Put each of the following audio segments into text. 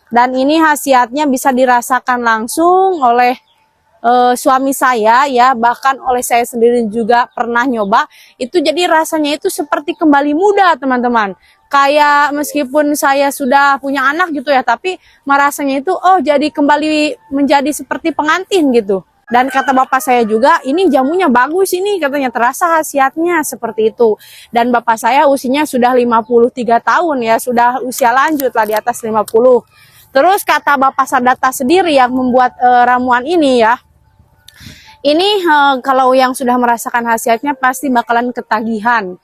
Dan ini khasiatnya bisa dirasakan langsung oleh suami saya ya, bahkan oleh saya sendiri juga pernah nyoba. Itu jadi rasanya itu seperti kembali muda teman-teman. Kayak meskipun saya sudah punya anak gitu ya, tapi merasanya itu oh jadi kembali menjadi seperti pengantin gitu. Dan kata bapak saya juga, ini jamunya bagus ini, katanya terasa khasiatnya seperti itu. Dan bapak saya usianya sudah 53 tahun ya, sudah usia lanjut lah, di atas 50. Terus kata bapak Sadata sendiri yang membuat ramuan ini ya, ini kalau yang sudah merasakan khasiatnya pasti bakalan ketagihan.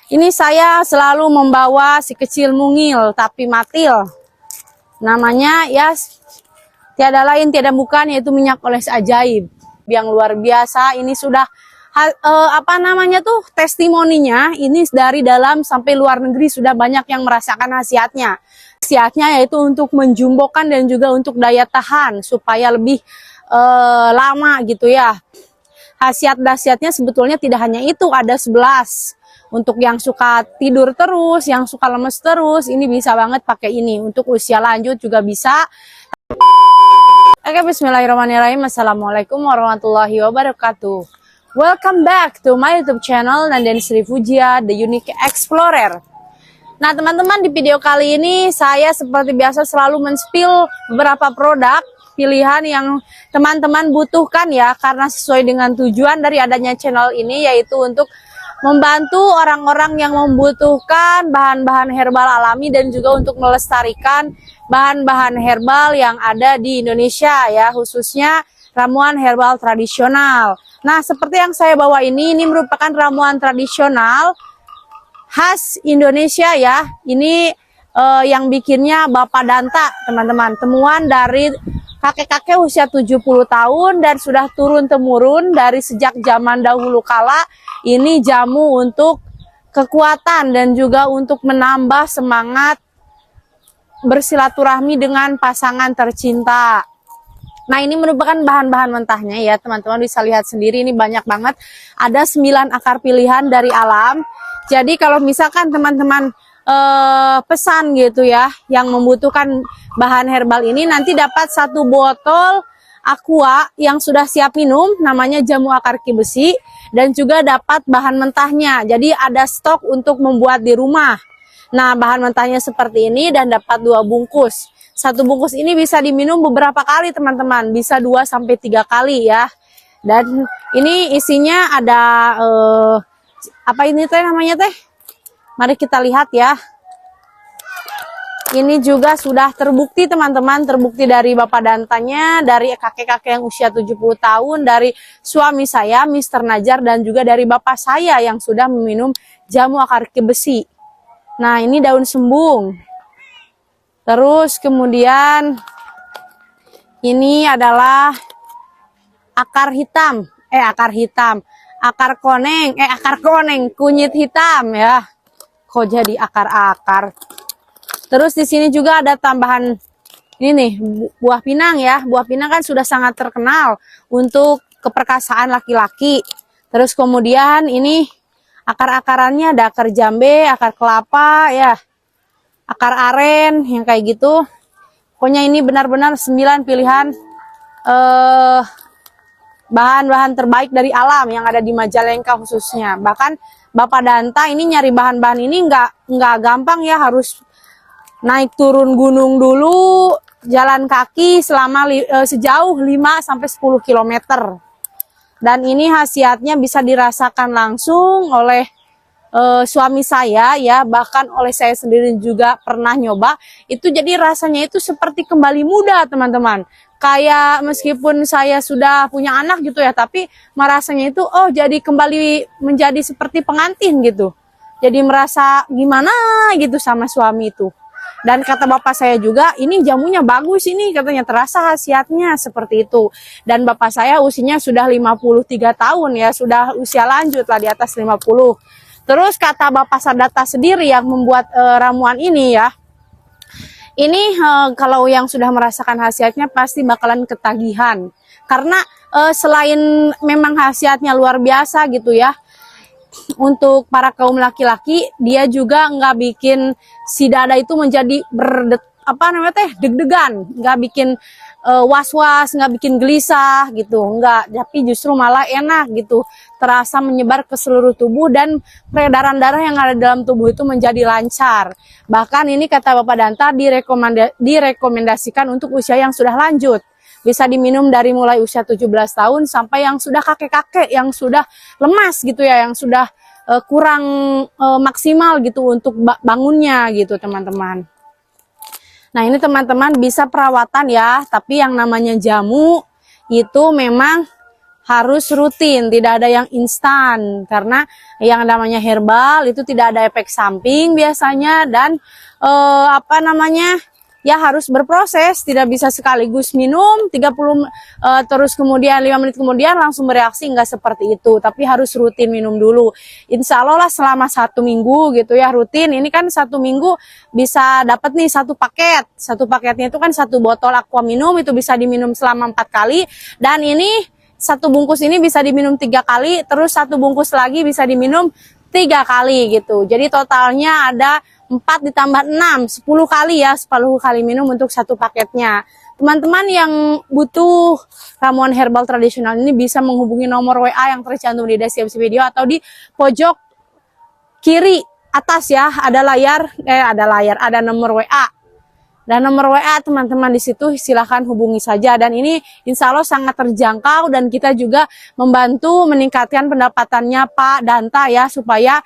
Ini saya selalu membawa si kecil mungil tapi matil. Namanya ya tiada lain tiada bukan yaitu minyak oles ajaib yang luar biasa. Ini sudah apa namanya tuh testimoninya, ini dari dalam sampai luar negeri sudah banyak yang merasakan khasiatnya. Khasiatnya yaitu untuk menjumbokan dan juga untuk daya tahan supaya lebih lama gitu ya. Khasiat-khasiatnya sebetulnya tidak hanya itu, ada 11. Untuk yang suka tidur terus, yang suka lemes terus, ini bisa banget pakai ini. Untuk usia lanjut juga bisa. Oke, bismillahirrahmanirrahim. Assalamualaikum warahmatullahi wabarakatuh. Welcome back to my YouTube channel Nanden Sri Fujia, The Unique Explorer. Nah teman-teman, di video kali ini saya seperti biasa selalu men-spill beberapa produk pilihan yang teman-teman butuhkan ya, karena sesuai dengan tujuan dari adanya channel ini, yaitu untuk membantu orang-orang yang membutuhkan bahan-bahan herbal alami dan juga untuk melestarikan bahan-bahan herbal yang ada di Indonesia ya, khususnya ramuan herbal tradisional. Nah, seperti yang saya bawa ini merupakan ramuan tradisional khas Indonesia ya. Ini yang bikinnya Bapak Danta, teman-teman. Temuan dari kakek-kakek usia 70 tahun dan sudah turun-temurun dari sejak zaman dahulu kala. Ini jamu untuk kekuatan dan juga untuk menambah semangat bersilaturahmi dengan pasangan tercinta. Nah, ini merupakan bahan-bahan mentahnya ya, teman-teman bisa lihat sendiri, ini banyak banget. Ada 9 akar pilihan dari alam. Jadi kalau misalkan teman-teman pesan gitu ya, yang membutuhkan bahan herbal ini, nanti dapat 1 botol aqua yang sudah siap minum, namanya jamu akar ki besi, dan juga dapat bahan mentahnya. Jadi ada stok untuk membuat di rumah. Nah, bahan mentahnya seperti ini dan dapat 2 bungkus. 1 bungkus ini bisa diminum beberapa kali teman-teman, bisa 2-3 kali ya. Dan ini isinya ada apa ini teh namanya teh? Mari kita lihat ya. Ini juga sudah terbukti teman-teman, terbukti dari Bapak Dantanya, dari kakek-kakek yang usia 70 tahun, dari suami saya Mr. Najar, dan juga dari bapak saya yang sudah meminum jamu akar ki besi. Nah, ini daun sembung. Terus kemudian ini adalah akar hitam, akar koneng, kunyit hitam ya. Kok jadi akar-akar? Terus di sini juga ada tambahan ini nih, buah pinang ya. Buah pinang kan sudah sangat terkenal untuk keperkasaan laki-laki. Terus kemudian ini akar-akarannya ada akar jambe, akar kelapa ya, akar aren yang kayak gitu. Pokoknya ini benar-benar 9 pilihan bahan-bahan terbaik dari alam yang ada di Majalengka khususnya. Bahkan Bapak Danta ini nyari bahan-bahan ini nggak gampang ya, harus naik turun gunung dulu, jalan kaki selama sejauh 5-10 km. Dan ini khasiatnya bisa dirasakan langsung oleh suami saya ya, bahkan oleh saya sendiri juga pernah nyoba. Itu jadi rasanya itu seperti kembali muda teman-teman. Kayak meskipun saya sudah punya anak gitu ya, tapi merasanya itu oh jadi kembali menjadi seperti pengantin gitu. Jadi merasa gimana gitu sama suami itu. Dan kata bapak saya juga, ini jamunya bagus ini, katanya terasa khasiatnya seperti itu. Dan bapak saya usianya sudah 53 tahun ya, sudah usia lanjut lah, di atas 50. Terus kata bapak Sadata sendiri yang membuat ramuan ini ya, ini kalau yang sudah merasakan khasiatnya pasti bakalan ketagihan. Karena selain memang khasiatnya luar biasa gitu ya, untuk para kaum laki-laki, dia juga nggak bikin si dada itu menjadi apa namanya teh deg-degan, nggak bikin was-was, nggak bikin gelisah gitu, nggak, tapi justru malah enak gitu, terasa menyebar ke seluruh tubuh dan peredaran darah yang ada dalam tubuh itu menjadi lancar. Bahkan ini kata Bapak Danta direkomendasikan untuk usia yang sudah lanjut. Bisa diminum dari mulai usia 17 tahun sampai yang sudah kakek-kakek, yang sudah lemas gitu ya, yang sudah kurang maksimal gitu untuk bangunnya gitu teman-teman. Nah ini teman-teman bisa perawatan ya, tapi yang namanya jamu itu memang harus rutin, tidak ada yang instan, karena yang namanya herbal itu tidak ada efek samping biasanya, dan apa namanya ya harus berproses, tidak bisa sekaligus minum 30 terus kemudian 5 menit kemudian langsung bereaksi, enggak seperti itu, tapi harus rutin minum dulu. Insya Allah lah selama 1 minggu gitu ya rutin. Ini kan 1 minggu bisa dapat nih 1 paket. 1 paketnya itu kan 1 botol aqua minum, itu bisa diminum selama 4 kali, dan ini 1 bungkus ini bisa diminum 3 kali, terus 1 bungkus lagi bisa diminum 3 kali gitu. Jadi totalnya ada 4 ditambah 6, 10 kali ya, 10 kali minum untuk 1 paketnya. Teman-teman yang butuh ramuan herbal tradisional ini bisa menghubungi nomor WA yang tercantum di deskripsi video atau di pojok kiri atas ya, ada nomor WA. Dan nomor WA teman-teman di situ silahkan hubungi saja, dan ini insya Allah sangat terjangkau, dan kita juga membantu meningkatkan pendapatannya Pak Danta ya, supaya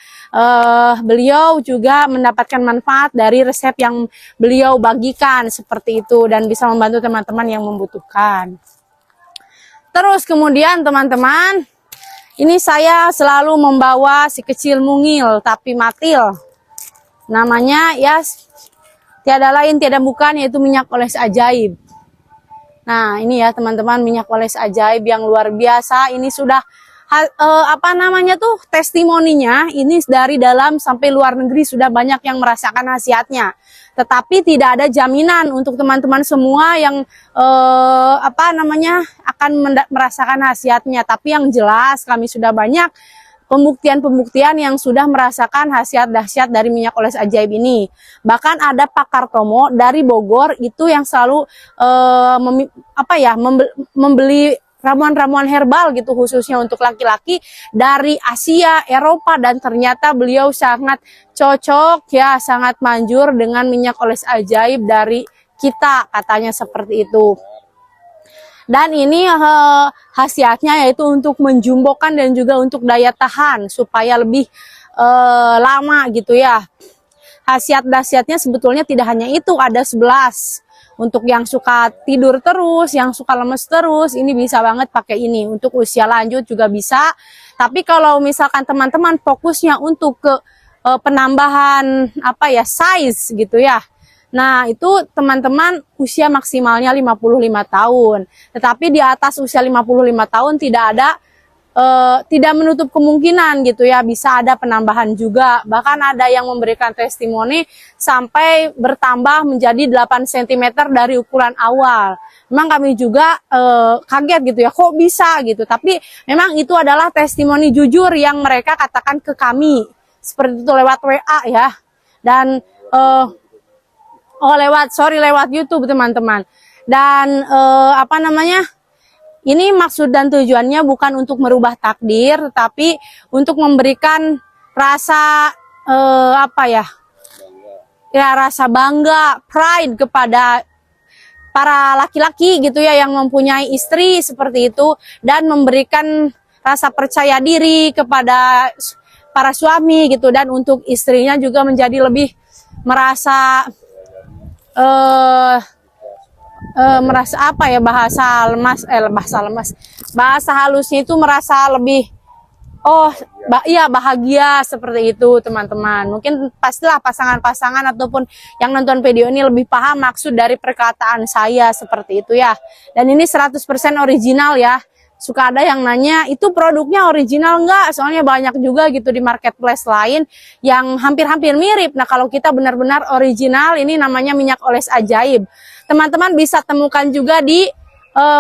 beliau juga mendapatkan manfaat dari resep yang beliau bagikan seperti itu, dan bisa membantu teman-teman yang membutuhkan. Terus kemudian teman-teman, ini saya selalu membawa si kecil mungil tapi matil, namanya ya tiada lain tiada bukan yaitu minyak oles ajaib. Nah ini ya teman-teman, minyak oles ajaib yang luar biasa. Ini sudah apa namanya tuh testimoninya, ini dari dalam sampai luar negeri sudah banyak yang merasakan khasiatnya. Tetapi tidak ada jaminan untuk teman-teman semua yang apa namanya akan merasakan khasiatnya. Tapi yang jelas kami sudah banyak pembuktian-pembuktian yang sudah merasakan khasiat dahsyat dari minyak oles ajaib ini. Bahkan ada pakar Tomo dari Bogor itu yang selalu membeli ramuan-ramuan herbal gitu, khususnya untuk laki-laki dari Asia, Eropa, dan ternyata beliau sangat cocok ya, sangat manjur dengan minyak oles ajaib dari kita, katanya seperti itu. Dan ini khasiatnya yaitu untuk menjumbokan dan juga untuk daya tahan supaya lebih lama gitu ya. Khasiat-khasiatnya sebetulnya tidak hanya itu, ada 11. Untuk yang suka tidur terus, yang suka lemes terus, ini bisa banget pakai ini. Untuk usia lanjut juga bisa. Tapi kalau misalkan teman-teman fokusnya untuk ke penambahan apa ya, size gitu ya. Nah itu teman-teman usia maksimalnya 55 tahun. Tetapi di atas usia 55 tahun tidak menutup kemungkinan gitu ya, bisa ada penambahan juga. Bahkan ada yang memberikan testimoni sampai bertambah menjadi 8 cm dari ukuran awal. Memang kami juga kaget gitu ya, kok bisa gitu. Tapi memang itu adalah testimoni jujur yang mereka katakan ke kami. Seperti itu lewat WA ya. Dan lewat YouTube teman-teman. Dan apa namanya, ini maksud dan tujuannya bukan untuk merubah takdir, tapi untuk memberikan rasa rasa bangga, pride kepada para laki-laki gitu ya, yang mempunyai istri seperti itu, dan memberikan rasa percaya diri kepada para suami gitu, dan untuk istrinya juga menjadi lebih merasa bahasa halusnya itu merasa lebih bahagia seperti itu teman-teman. Mungkin pastilah pasangan-pasangan ataupun yang nonton video ini lebih paham maksud dari perkataan saya seperti itu ya. Dan ini 100% original ya. Suka ada yang nanya, itu produknya original enggak? Soalnya banyak juga gitu di marketplace lain yang hampir-hampir mirip. Nah kalau kita benar-benar original, ini namanya minyak oles ajaib. Teman-teman bisa temukan juga di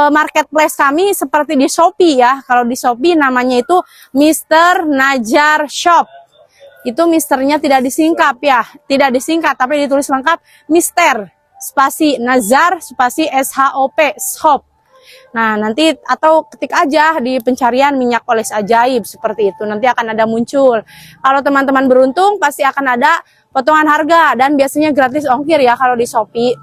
marketplace kami seperti di Shopee ya. Kalau di Shopee namanya itu Mr. Najar Shop. Itu misternya tidak disingkat ya. Tidak disingkat tapi ditulis lengkap Mister. spasi Nazar spasi SHOP shop. Nah, nanti atau ketik aja di pencarian minyak oles ajaib seperti itu. Nanti akan ada muncul. Kalau teman-teman beruntung pasti akan ada potongan harga dan biasanya gratis ongkir ya kalau di Shopee.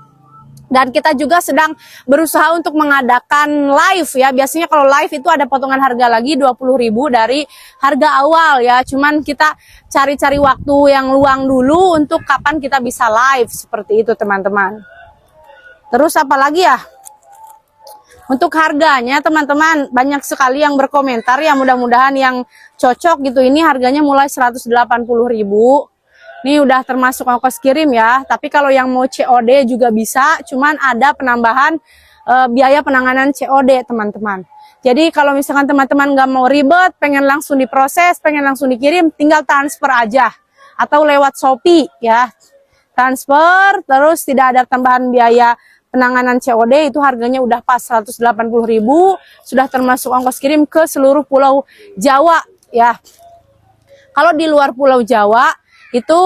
Dan kita juga sedang berusaha untuk mengadakan live ya. Biasanya kalau live itu ada potongan harga lagi 20.000 dari harga awal ya. Cuman kita cari-cari waktu yang luang dulu untuk kapan kita bisa live seperti itu teman-teman. Terus apa lagi ya? Untuk harganya teman-teman banyak sekali yang berkomentar ya, mudah-mudahan yang cocok gitu. Ini harganya mulai 180.000. Ini udah termasuk ongkos kirim ya. Tapi kalau yang mau COD juga bisa, cuman ada penambahan biaya penanganan COD teman-teman. Jadi kalau misalkan teman-teman nggak mau ribet, pengen langsung diproses, pengen langsung dikirim, tinggal transfer aja atau lewat Shopee ya. Transfer terus tidak ada tambahan biaya penanganan COD, itu harganya udah pas 180.000, sudah termasuk ongkos kirim ke seluruh pulau Jawa ya. Kalau di luar pulau Jawa itu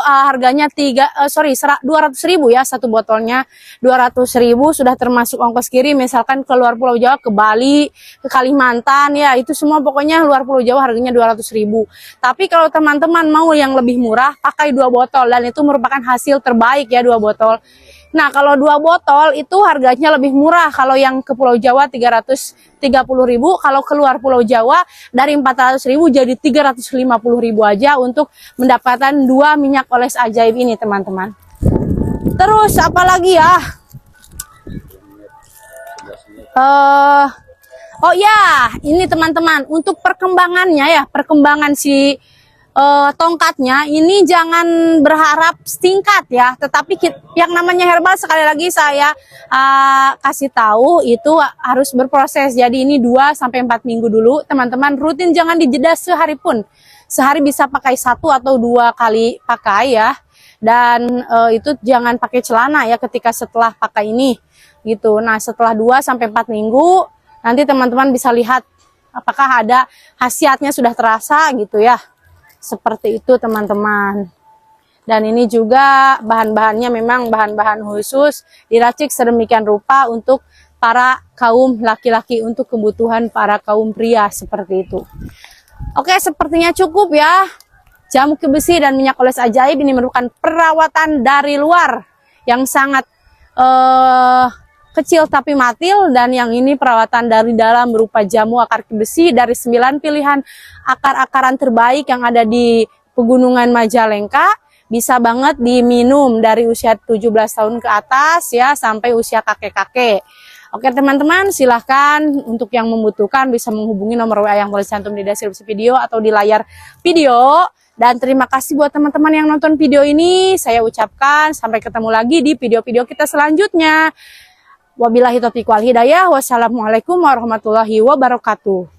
harganya 200.000 ya satu botolnya. 200.000 sudah termasuk ongkos kirim. Misalkan ke luar pulau Jawa, ke Bali, ke Kalimantan ya, itu semua pokoknya luar pulau Jawa harganya 200.000. Tapi kalau teman-teman mau yang lebih murah, pakai 2 botol dan itu merupakan hasil terbaik ya 2 botol. Nah, kalau 2 botol itu harganya lebih murah. Kalau yang ke Pulau Jawa 330.000, kalau keluar Pulau Jawa dari 400.000 jadi 350.000 aja untuk mendapatkan 2 minyak oles ajaib ini, teman-teman. Terus apa lagi ya? Oh ya, ini teman-teman, untuk perkembangannya ya, perkembangan si tongkatnya ini jangan berharap singkat ya, tetapi yang namanya herbal sekali lagi saya kasih tahu itu harus berproses. Jadi ini 2-4 minggu dulu teman-teman, rutin jangan dijeda sehari pun. Sehari bisa pakai 1 atau 2 kali pakai ya. Dan itu jangan pakai celana ya ketika setelah pakai ini gitu. Nah, setelah 2-4 minggu nanti teman-teman bisa lihat apakah ada khasiatnya sudah terasa gitu ya. Seperti itu teman-teman. Dan ini juga bahan-bahannya memang bahan-bahan khusus diracik sedemikian rupa untuk para kaum laki-laki, untuk kebutuhan para kaum pria seperti itu. Oke, sepertinya cukup ya. Jamu besi dan minyak oles ajaib ini merupakan perawatan dari luar yang sangat kecil tapi matil, dan yang ini perawatan dari dalam berupa jamu akar besi dari 9 pilihan akar-akaran terbaik yang ada di Pegunungan Majalengka. Bisa banget diminum dari usia 17 tahun ke atas ya sampai usia kakek-kakek. Oke teman-teman, silahkan untuk yang membutuhkan bisa menghubungi nomor WA yang boleh cantum di deskripsi video atau di layar video. Dan terima kasih buat teman-teman yang nonton video ini. Saya ucapkan sampai ketemu lagi di video-video kita selanjutnya. Wabillahi taufiq wal hidayah. Wassalamualaikum warahmatullahi wabarakatuh.